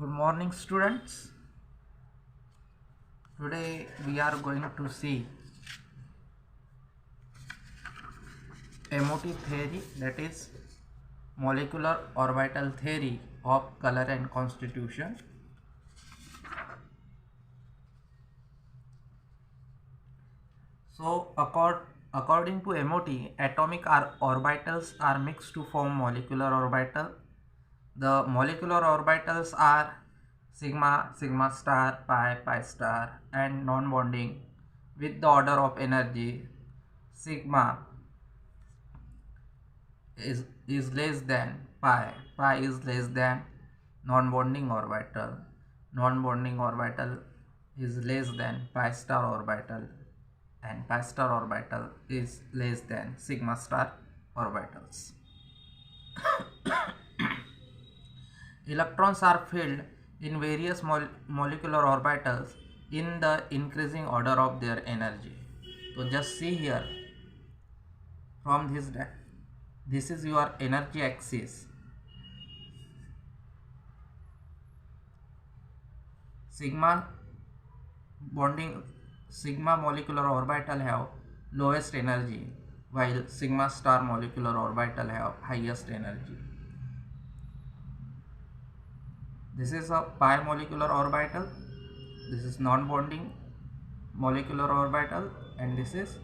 Good morning, students. Today we are going to see MOT theory, that is molecular orbital theory of color and constitution. So according to MOT, atomic orbitals are mixed to form molecular orbital. The molecular orbitals are sigma, sigma star, pi, pi star, and non-bonding with the order of energy. Sigma is less than pi, pi is less than non-bonding orbital, non-bonding orbital is less than pi star orbital, and pi star orbital is less than sigma star orbitals. Electrons are filled in various molecular orbitals in the increasing order of their energy. So just see here, from this is your energy axis. Sigma molecular orbital have lowest energy, while sigma star molecular orbital have highest energy. This is a pi molecular orbital, this is non-bonding molecular orbital, and this is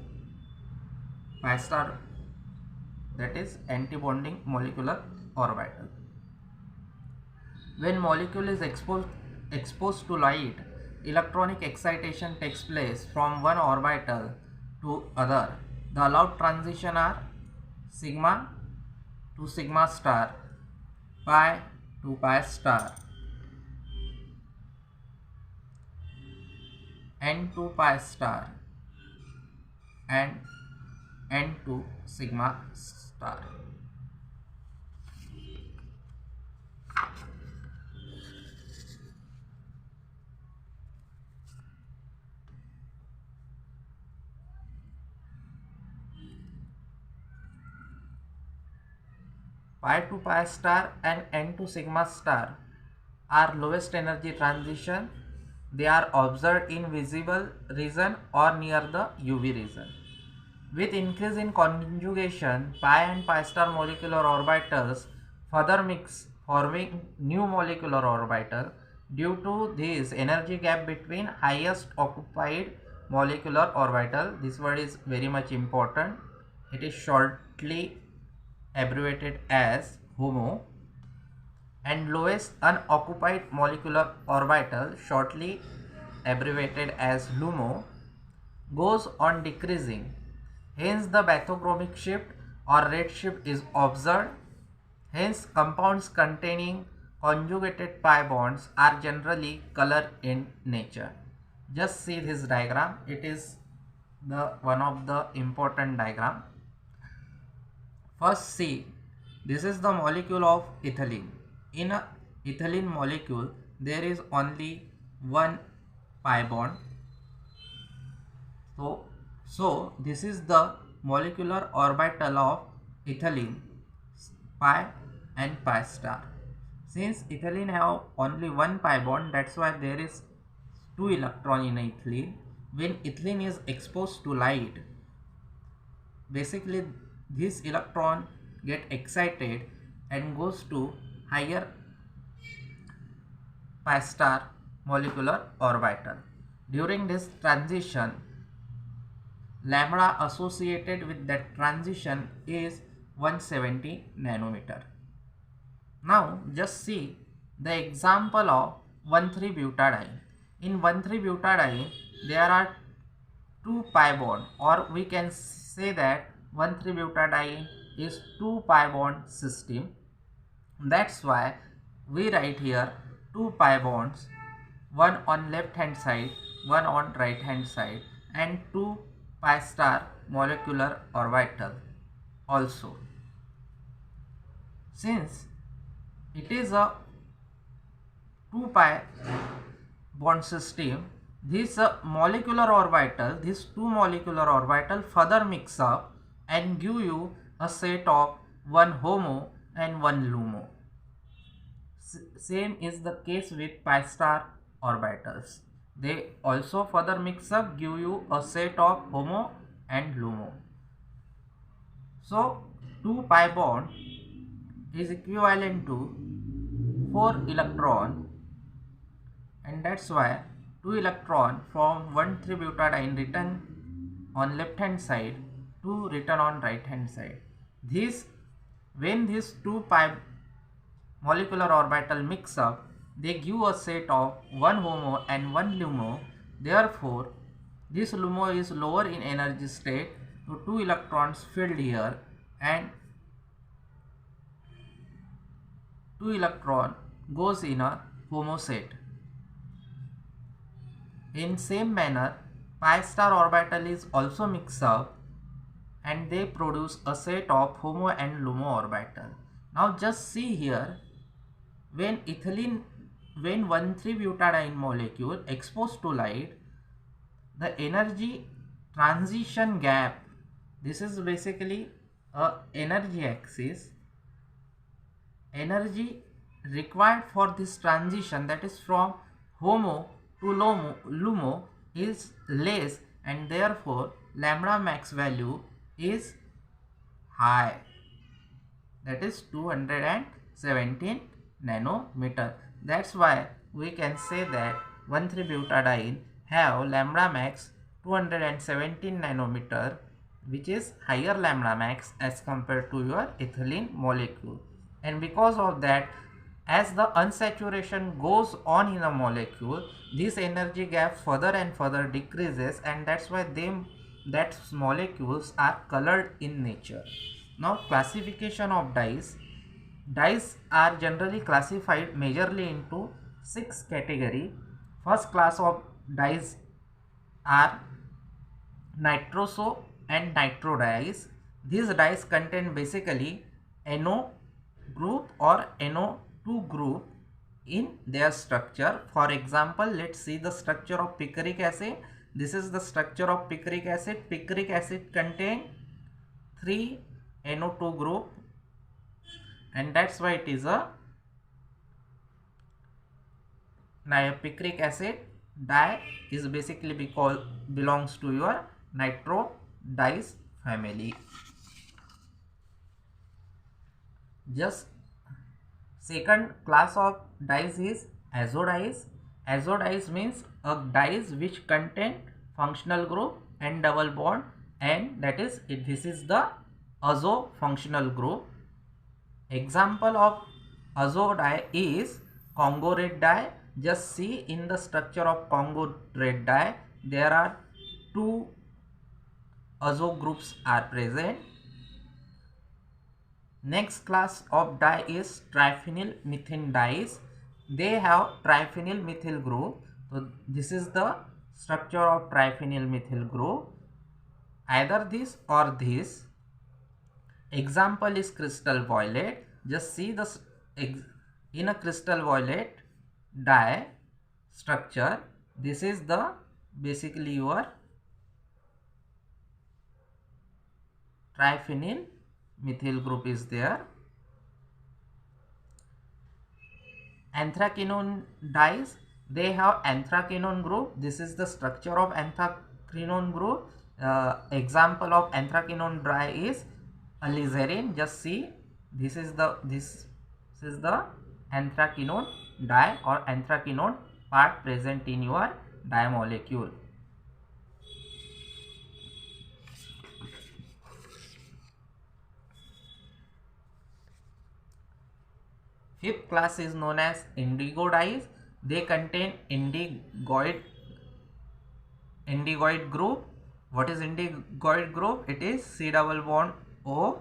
pi star, that is anti-bonding molecular orbital. When molecule is exposed to light, electronic excitation takes place from one orbital to other. The allowed transition are sigma to sigma star, pi to pi star, n to pi star, and n to sigma star. Pi to pi star and n to sigma star are lowest energy transition. They are observed in visible region or near the UV region. With increase in conjugation, pi and pi star molecular orbitals further mix, forming new molecular orbital. Due to this energy gap between highest occupied molecular orbital, this word is very much important. It is shortly abbreviated as HOMO, and lowest unoccupied molecular orbital, shortly abbreviated as LUMO, goes on decreasing. Hence the bathochromic shift or red shift is observed. Hence compounds containing conjugated pi bonds are generally color in nature. Just see this diagram. It is the one of the important diagram. First see, this is the molecule of ethylene. In a ethylene molecule, there is only one pi bond. So this is the molecular orbital of ethylene, pi and pi star. Since ethylene have only one pi bond, that's why there is 2 electron in ethylene. When ethylene is exposed to light, basically this electron get excited and goes to higher pi star molecular orbital. During this transition, lambda associated with that transition is 170 nanometer. Now just see the example of 1,3-butadiene. In 1,3-butadiene there are 2 pi bond, or we can say that 1,3-butadiene is 2 pi bond system. That's why we write here 2 pi bonds, one on left hand side, one on right hand side, and 2 pi star molecular orbital also. Since it is a 2 pi bond system, this molecular orbital, these 2 molecular orbital further mix up and give you a set of one HOMO and one LUMO. Same is the case with pi star orbitals. They also further mix up, give you a set of HOMO and LUMO. So 2 pi bond is equivalent to 4 electron, and that's why 2 electron from 1,3-butadiene written on left hand side, 2 written on right hand side. When these 2 pi molecular orbital mix up, they give a set of 1 HOMO and 1 LUMO. Therefore, this LUMO is lower in energy state, so 2 electrons filled here and 2 electron goes in a HOMO set. In same manner, pi star orbital is also mixed up and they produce a set of HOMO and LUMO orbital. Now just see here, when 1,3-butadiene molecule exposed to light, the energy transition gap, this is basically a energy axis, energy required for this transition, that is from HOMO to LUMO, is less, and therefore lambda max value is high, that is 217 nanometer. That's why we can say that 1,3-butadiene have lambda max 217 nanometer, which is higher lambda max as compared to your ethylene molecule. And because of that, as the unsaturation goes on in a molecule, this energy gap further and further decreases, and that's why that molecules are colored in nature. Now classification of dyes. Dyes are generally classified majorly into 6 categories. First class of dyes are nitroso and nitro dyes. These dyes contain basically NO group or NO2 group in their structure. For example, let's see the structure of picric acid. This is the structure of picric acid. Picric acid contains 3 NO2 group, and that's why it is a picric acid dye is basically belongs to your nitro dyes family. Just second class of dyes is azo dyes. Azo dyes means a dyes which contain functional group and double bond, and that is this is the azo functional group. Example of azo dye is Congo red dye. Just see in the structure of Congo red dye, there are 2 azo groups are present. Next class of dye is triphenyl methane dyes. They have triphenyl methyl group. So this is the structure of triphenyl methyl group, either this or this. Example is crystal violet. Just see the in a crystal violet dye structure, this is the basically your triphenyl methyl group is there. Anthraquinone dyes, they have anthraquinone group. This is the structure of anthraquinone group. Example of anthraquinone dye is alizarin. Just see, this is the anthraquinone dye or anthraquinone part present in your dye molecule. Fifth class is known as indigo dyes. They contain indigoid group. What is indigoid group? It is C double bond O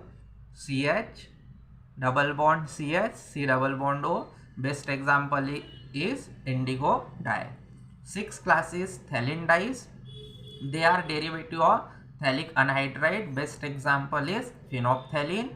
CH double bond CH C double bond O. Best example is indigo dye. Sixth class is phthalate dyes. They are derivative of phthalic anhydride. Best example is phenolphthalein.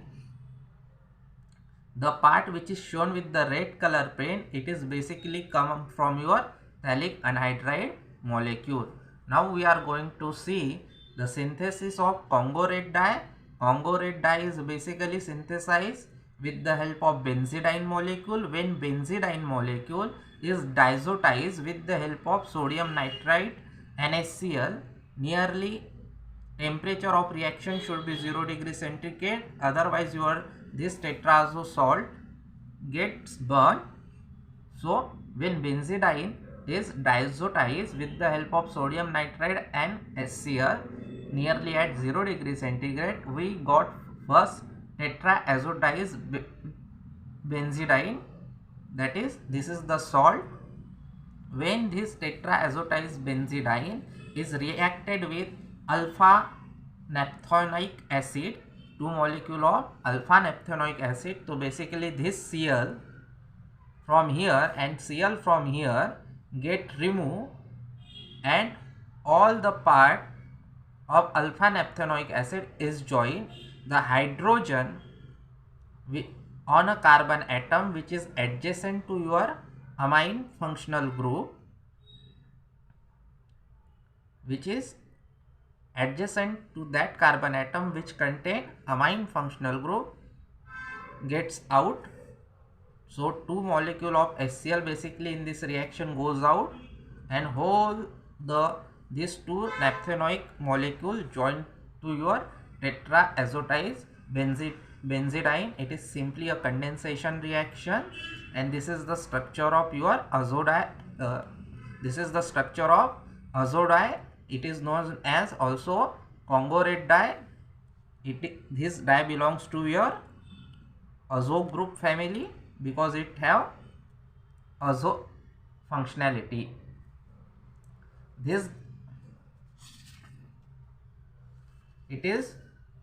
The part which is shown with the red color pen, it is basically come from your phthalic anhydride molecule. Now we are going to see the synthesis of Congo red dye. Congo red dye is basically synthesized with the help of benzidine molecule. When benzidine molecule is diazotized with the help of sodium nitrite NaCl, nearly temperature of reaction should be 0 degree centigrade, otherwise your this tetraazo salt gets burned. So when benzidine is diazotized with the help of sodium nitride and HCl nearly at 0 degree centigrade, we got first tetraazotized benzidine, that is, this is the salt. When this tetraazotized benzidine is reacted with alpha naphthenic acid, 2 molecule of alpha naphthenic acid, so basically this Cl from here and Cl from here get removed, and all the part of alpha naphthenic acid is joined. The hydrogen on a carbon atom which is adjacent to your amine functional group, which is adjacent to that carbon atom which contain amine functional group, gets out. So 2 molecule of HCl basically in this reaction goes out, and whole these 2 naphthenic molecule join to your tetraazotized benzidine. It is simply a condensation reaction, and this is the structure of your this is the structure of azo-dye. It is known as also Congo red dye. This dye belongs to your azo group family because it have azo functionality. This it is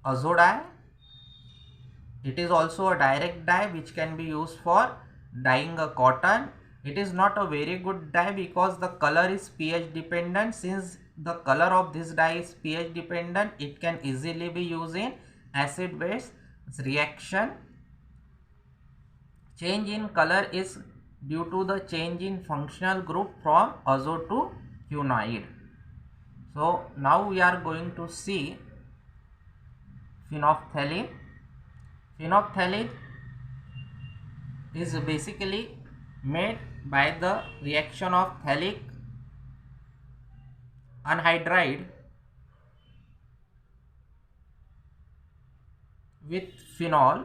azo dye. It is also a direct dye which can be used for dyeing a cotton. It is not a very good dye because the color is pH dependent. Since the color of this dye is pH dependent, it can easily be used in acid base reaction. Change in color is due to the change in functional group from azo to quinoid. So now we are going to see phenolphthalein. Phenolphthalein is basically made by the reaction of phthalic anhydride with phenol.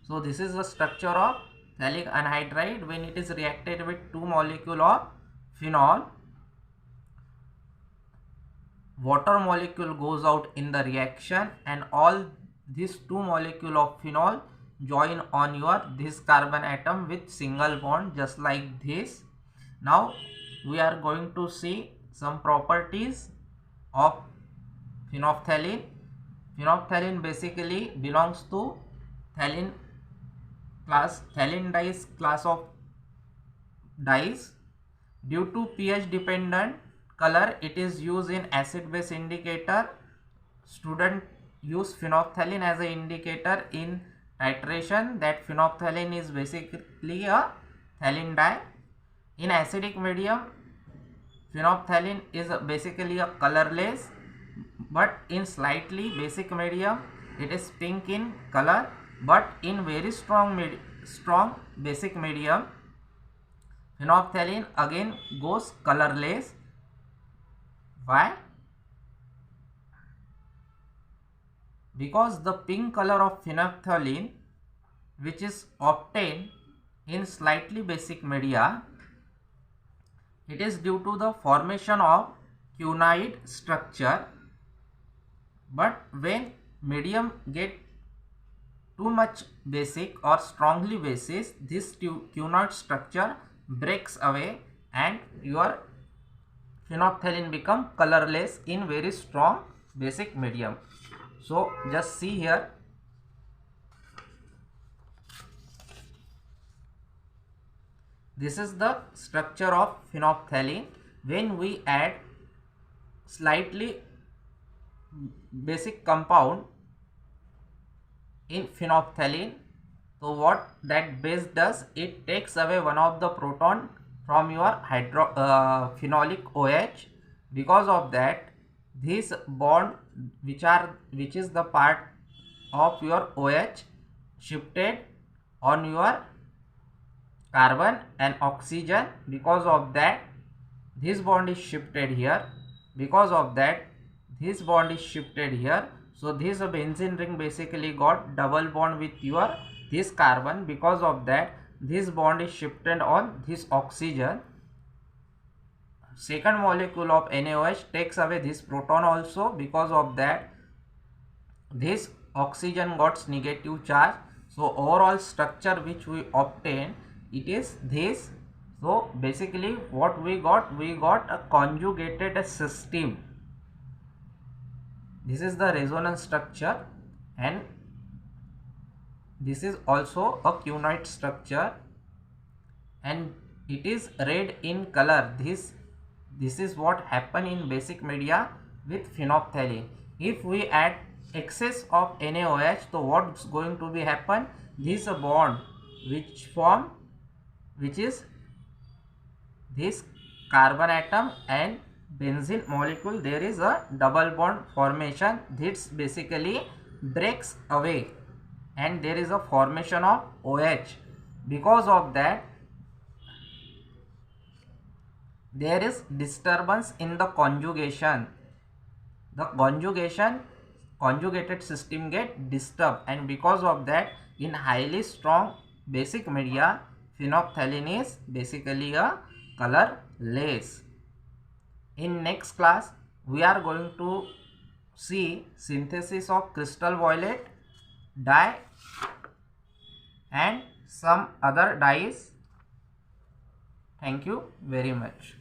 So this is the structure of phthalic anhydride. When it is reacted with 2 molecule of phenol, water molecule goes out in the reaction, and all these 2 molecule of phenol join on your this carbon atom with single bond, just like this. Now we are going to see some properties of phenolphthalein. Phenolphthalein basically belongs to phthalene dyes class of dyes. Due to pH dependent color, it is used in acid base indicator. Student use phenolphthalein as an indicator in titration, that phenolphthalein is basically a phthalene dye. In acidic medium, phenolphthalein is basically a colorless, but in slightly basic medium it is pink in color, but in very strong basic medium phenolphthalein again goes colorless. Why? Because the pink color of phenolphthalein, which is obtained in slightly basic media, it is due to the formation of quinoid structure. But when medium get too much basic or strongly basis, this quinoid structure breaks away and your phenolphthalein become colorless in very strong basic medium. So just see here, this is the structure of phenolphthalein. When we add slightly basic compound in phenolphthalein, so what that base does, it takes away one of the proton from your phenolic OH. Because of that, this bond which is the part of your OH shifted on your carbon and oxygen. Because of that this bond is shifted here. Because of that this bond is shifted here. So this benzene ring basically got double bond with your this carbon. Because of that this bond is shifted on this oxygen. Second molecule of NaOH takes away this proton also. Because of that this oxygen got negative charge. So overall structure which we obtain, it is this. So basically what we got a conjugated system. This is the resonance structure, and this is also a cunite structure, and it is red in color. This is what happen in basic media with phenolphthalein. If we add excess of NaOH, so what's going to be happen? This bond which form, which is this carbon atom and benzene molecule, there is a double bond formation. This basically breaks away and there is a formation of OH. Because of that there is disturbance in the conjugation. The conjugated system get disturbed, and because of that in highly strong basic media phenolphthalein is basically a colorless. In next class we are going to see synthesis of crystal violet dye and some other dyes. Thank you very much.